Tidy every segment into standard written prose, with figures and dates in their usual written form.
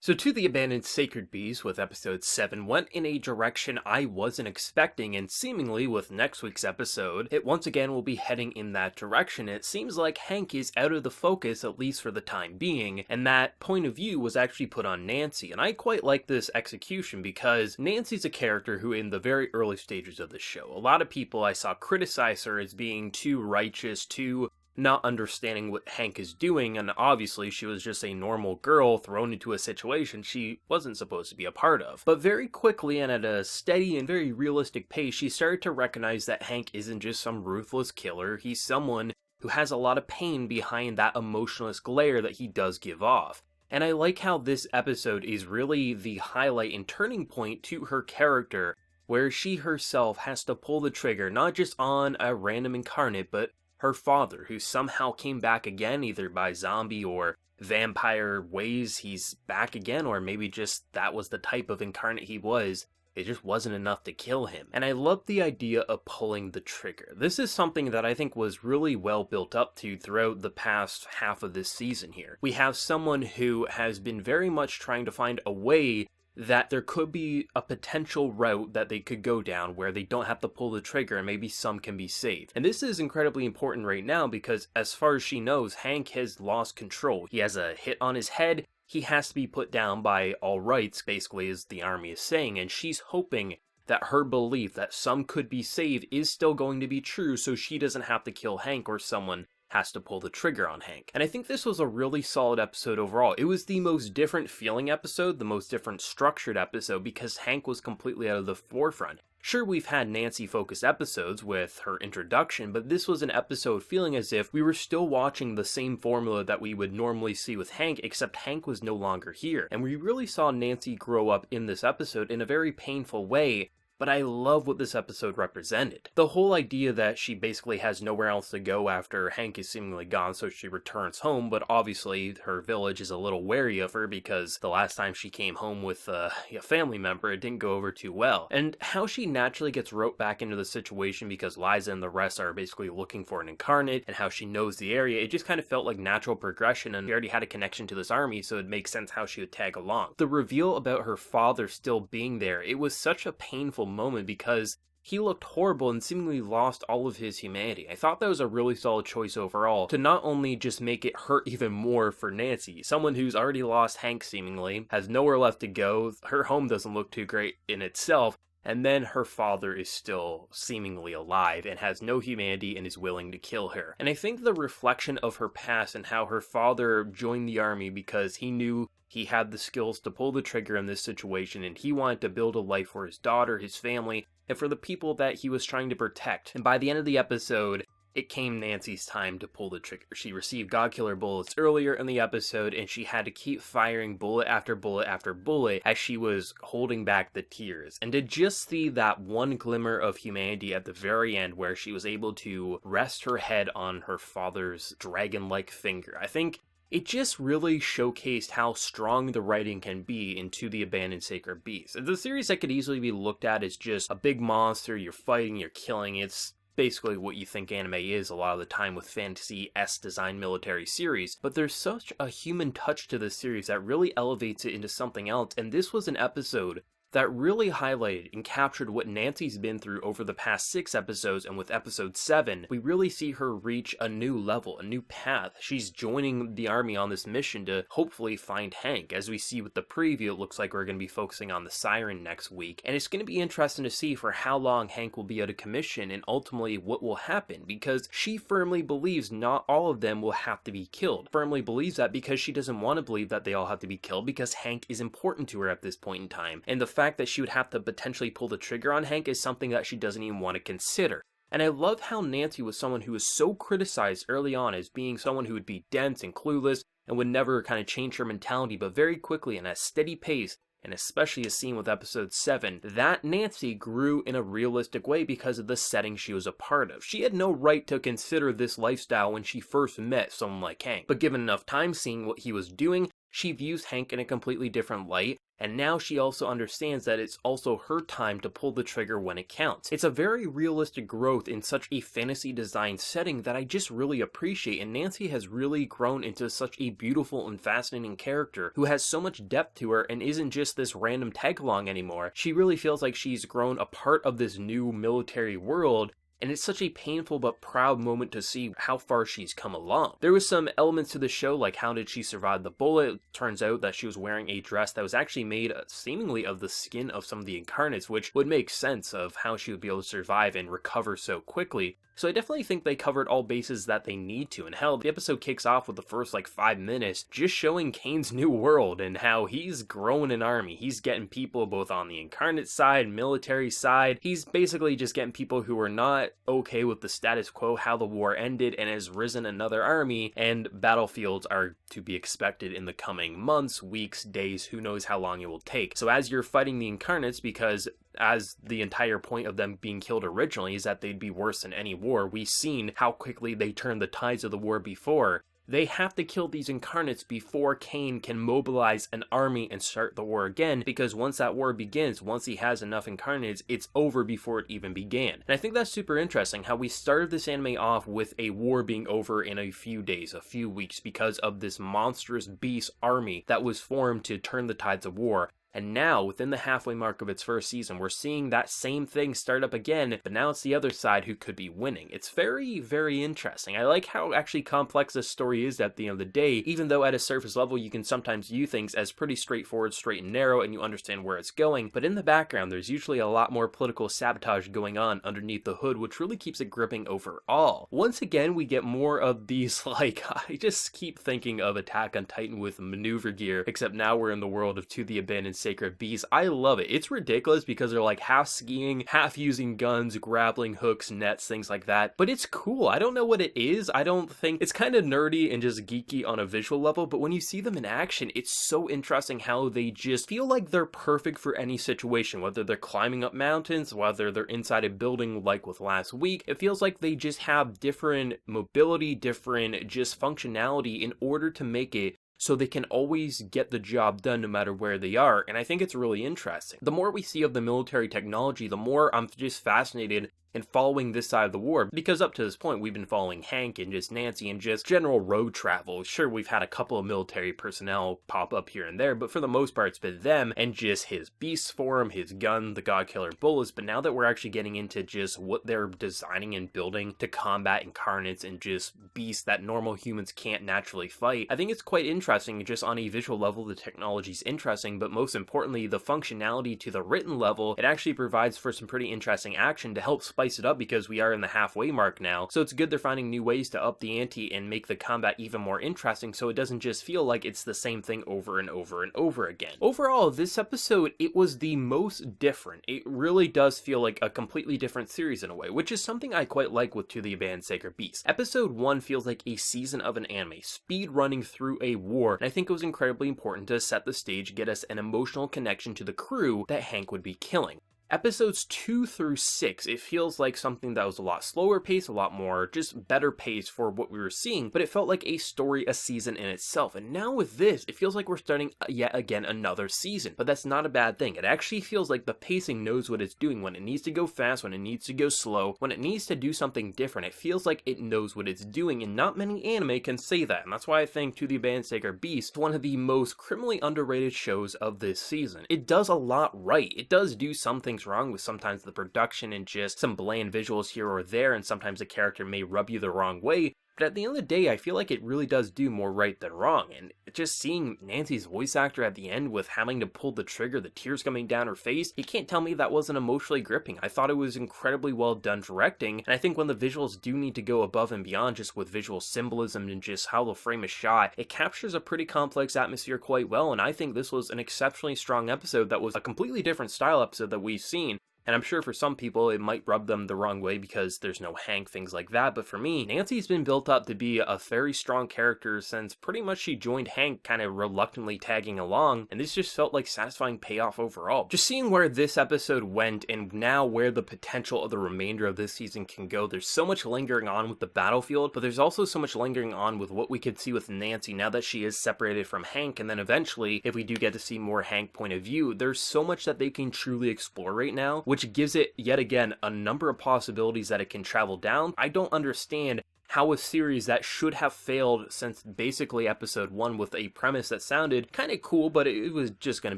So To the Abandoned Sacred Beast with episode 7 went in a direction I wasn't expecting, and seemingly with next week's episode, it once again will be heading in that direction. It seems like Hank is out of the focus, at least for the time being, and that point of view was actually put on Nancy, and I quite like this execution because Nancy's a character who in the very early stages of the show, a lot of people I saw criticize her as being too righteous, too not understanding what Hank is doing, and obviously she was just a normal girl thrown into a situation she wasn't supposed to be a part of. But very quickly and at a steady and very realistic pace, she started to recognize that Hank isn't just some ruthless killer, he's someone who has a lot of pain behind that emotionless glare that he does give off. And I like how this episode is really the highlight and turning point to her character, where she herself has to pull the trigger not just on a random incarnate, but her father, who somehow came back again, either by zombie or vampire ways, he's back again, or maybe just that was the type of incarnate he was. It just wasn't enough to kill him. And I love the idea of pulling the trigger. This is something that I think was really well built up to throughout the past half of this season here. We have someone who has been very much trying to find a way that there could be a potential route that they could go down where they don't have to pull the trigger and maybe some can be saved. And this is incredibly important right now because as far as she knows, Hank has lost control. He has a hit on his head, he has to be put down by all rights, basically, as the army is saying, and she's hoping that her belief that some could be saved is still going to be true so she doesn't have to kill Hank or someone has to pull the trigger on Hank. And I think this was a really solid episode overall. It was the most different feeling episode, the most different structured episode, because Hank was completely out of the forefront. Sure, we've had Nancy-focused episodes with her introduction, but this was an episode feeling as if we were still watching the same formula that we would normally see with Hank, except Hank was no longer here. And we really saw Nancy grow up in this episode in a very painful way, but I love what this episode represented. The whole idea that she basically has nowhere else to go after Hank is seemingly gone, so she returns home, but obviously her village is a little wary of her because the last time she came home with a family member, it didn't go over too well. And how she naturally gets roped back into the situation because Liza and the rest are basically looking for an incarnate, and how she knows the area, it just kind of felt like natural progression, and she already had a connection to this army, so it makes sense how she would tag along. The reveal about her father still being there, it was such a painful moment because he looked horrible and seemingly lost all of his humanity. I thought that was a really solid choice overall to not only just make it hurt even more for Nancy, someone who's already lost Hank seemingly, has nowhere left to go, her home doesn't look too great in itself, and then her father is still seemingly alive and has no humanity and is willing to kill her. And I think the reflection of her past and how her father joined the army because he knew he had the skills to pull the trigger in this situation and he wanted to build a life for his daughter, his family, and for the people that he was trying to protect. And by the end of the episode, it came Nancy's time to pull the trigger. She received Godkiller bullets earlier in the episode, and she had to keep firing bullet after bullet after bullet as she was holding back the tears. And to just see that one glimmer of humanity at the very end where she was able to rest her head on her father's dragon-like finger, I think it just really showcased how strong the writing can be in To the Abandoned Sacred Beast. It's a series that could easily be looked at as just a big monster, you're fighting, you're killing, it's basically what you think anime is a lot of the time with fantasy-esque design military series, but there's such a human touch to this series that really elevates it into something else, and this was an episode that really highlighted and captured what Nancy's been through over the past 6 episodes, and with episode 7, we really see her reach a new level, a new path. She's joining the army on this mission to hopefully find Hank. As we see with the preview, it looks like we're going to be focusing on the Siren next week, and it's going to be interesting to see for how long Hank will be out of commission and ultimately what will happen, because she firmly believes not all of them will have to be killed. Firmly believes that because she doesn't want to believe that they all have to be killed because Hank is important to her at this point in time, and the fact that she would have to potentially pull the trigger on Hank is something that she doesn't even want to consider. And I love how Nancy was someone who was so criticized early on as being someone who would be dense and clueless and would never kind of change her mentality, but very quickly and at a steady pace, and especially as seen with episode 7, that Nancy grew in a realistic way because of the setting she was a part of. She had no right to consider this lifestyle when she first met someone like Hank, but given enough time seeing what he was doing, she views Hank in a completely different light, and now she also understands that it's also her time to pull the trigger when it counts. It's a very realistic growth in such a fantasy design setting that I just really appreciate, and Nancy has really grown into such a beautiful and fascinating character who has so much depth to her and isn't just this random tag-along anymore. She really feels like she's grown a part of this new military world, and it's such a painful but proud moment to see how far she's come along. There was some elements to the show, like how did she survive the bullet. It turns out that she was wearing a dress that was actually made seemingly of the skin of some of the incarnates, which would make sense of how she would be able to survive and recover so quickly. So I definitely think they covered all bases that they need to, and hell, the episode kicks off with the first 5 minutes just showing Kane's new world and how he's growing an army. He's getting people both on the incarnate side, military side. He's basically just getting people who are not okay with the status quo, how the war ended, and has risen another army, and battlefields are to be expected in the coming months, weeks, days, who knows how long it will take. So as you're fighting the incarnates, because as the entire point of them being killed originally is that they'd be worse than any war, we've seen how quickly they turned the tides of the war before. They have to kill these incarnates before Kane can mobilize an army and start the war again, because once that war begins, once he has enough incarnates, it's over before it even began. And I think that's super interesting, how we started this anime off with a war being over in a few days, a few weeks, because of this monstrous beast army that was formed to turn the tides of war. And now, within the halfway mark of its first season, we're seeing that same thing start up again, but now it's the other side who could be winning. It's very, very interesting. I like how actually complex this story is at the end of the day, even though at a surface level you can sometimes view things as pretty straightforward, straight and narrow, and you understand where it's going, but in the background there's usually a lot more political sabotage going on underneath the hood, which really keeps it gripping overall. Once again, we get more of these, I just keep thinking of Attack on Titan with maneuver gear, except now we're in the world of To the Abandoned Sacred Beast. I love it. It's ridiculous because they're half skiing, half using guns, grappling hooks, nets, things like that. But it's cool. I don't know what it is. I don't think it's kind of nerdy and just geeky on a visual level, but when you see them in action, it's so interesting how they just feel like they're perfect for any situation, whether they're climbing up mountains, whether they're inside a building like with last week. It feels like they just have different mobility, different just functionality in order to make it so they can always get the job done no matter where they are, and I think it's really interesting. The more we see of the military technology, the more I'm just fascinated and following this side of the war, because up to this point we've been following Hank and just Nancy and just general road travel. Sure, we've had a couple of military personnel pop up here and there, but for the most part it's been them and just his beast form, his gun, the Godkiller bullets. But now that we're actually getting into just what they're designing and building to combat incarnates and just beasts that normal humans can't naturally fight, I think it's quite interesting. Just on a visual level, the technology's interesting, but most importantly, the functionality to the written level, it actually provides for some pretty interesting action to help spice it up, because we are in the halfway mark now. So it's good they're finding new ways to up the ante and make the combat even more interesting, so it doesn't just feel like it's the same thing over and over and over again. Overall, this episode, it was the most different. It really does feel like a completely different series in a way, which is something I quite like with To the Abandoned Sacred Beast. Episode 1 feels like a season of an anime, speed running through a war, and I think it was incredibly important to set the stage, get us an emotional connection to the crew that Hank would be killing. Episodes 2 through 6, it feels like something that was a lot slower paced, a lot more just better paced for what we were seeing, but it felt like a story, a season in itself. And now with this, it feels like we're starting yet again another season, but that's not a bad thing. It actually feels like the pacing knows what it's doing, when it needs to go fast, when it needs to go slow, when it needs to do something different. It feels like it knows what it's doing, and not many anime can say that, and that's why I think To the Abandoned Sacred Beast is one of the most criminally underrated shows of this season. It does a lot right. It does do some things wrong with sometimes the production and just some bland visuals here or there, and sometimes the character may rub you the wrong way, but at the end of the day, I feel like it really does do more right than wrong. And just seeing Nancy's voice actor at the end with having to pull the trigger, the tears coming down her face, you can't tell me that wasn't emotionally gripping. I thought it was incredibly well done directing, and I think when the visuals do need to go above and beyond just with visual symbolism and just how the frame is shot, it captures a pretty complex atmosphere quite well, and I think this was an exceptionally strong episode that was a completely different style episode that we've seen. And I'm sure for some people it might rub them the wrong way because there's no Hank, things like that, but for me, Nancy's been built up to be a very strong character since pretty much she joined Hank kind of reluctantly tagging along, and this just felt like satisfying payoff overall. Just seeing where this episode went and now where the potential of the remainder of this season can go, there's so much lingering on with the battlefield, but there's also so much lingering on with what we could see with Nancy now that she is separated from Hank, and then eventually, if we do get to see more Hank point of view, there's so much that they can truly explore right now, which gives it, yet again, a number of possibilities that it can travel down. I don't understand how a series that should have failed since basically episode 1 with a premise that sounded kind of cool, but it was just going to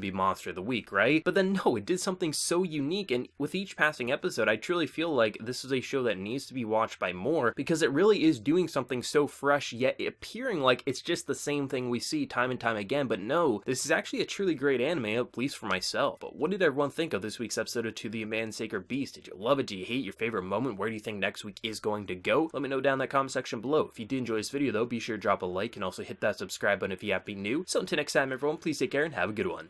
be Monster of the Week, right? But then no, it did something so unique, and with each passing episode, I truly feel like this is a show that needs to be watched by more, because it really is doing something so fresh, yet appearing like it's just the same thing we see time and time again. But no, this is actually a truly great anime, at least for myself. But what did everyone think of this week's episode of To the Man's Sacred Beast? Did you love it? Do you hate? Your favorite moment? Where do you think next week is going to go? Let me know down in that comment section below. If you did enjoy this video though, be sure to drop a like and also hit that subscribe button if you have been new. So until next time everyone, please take care and have a good one.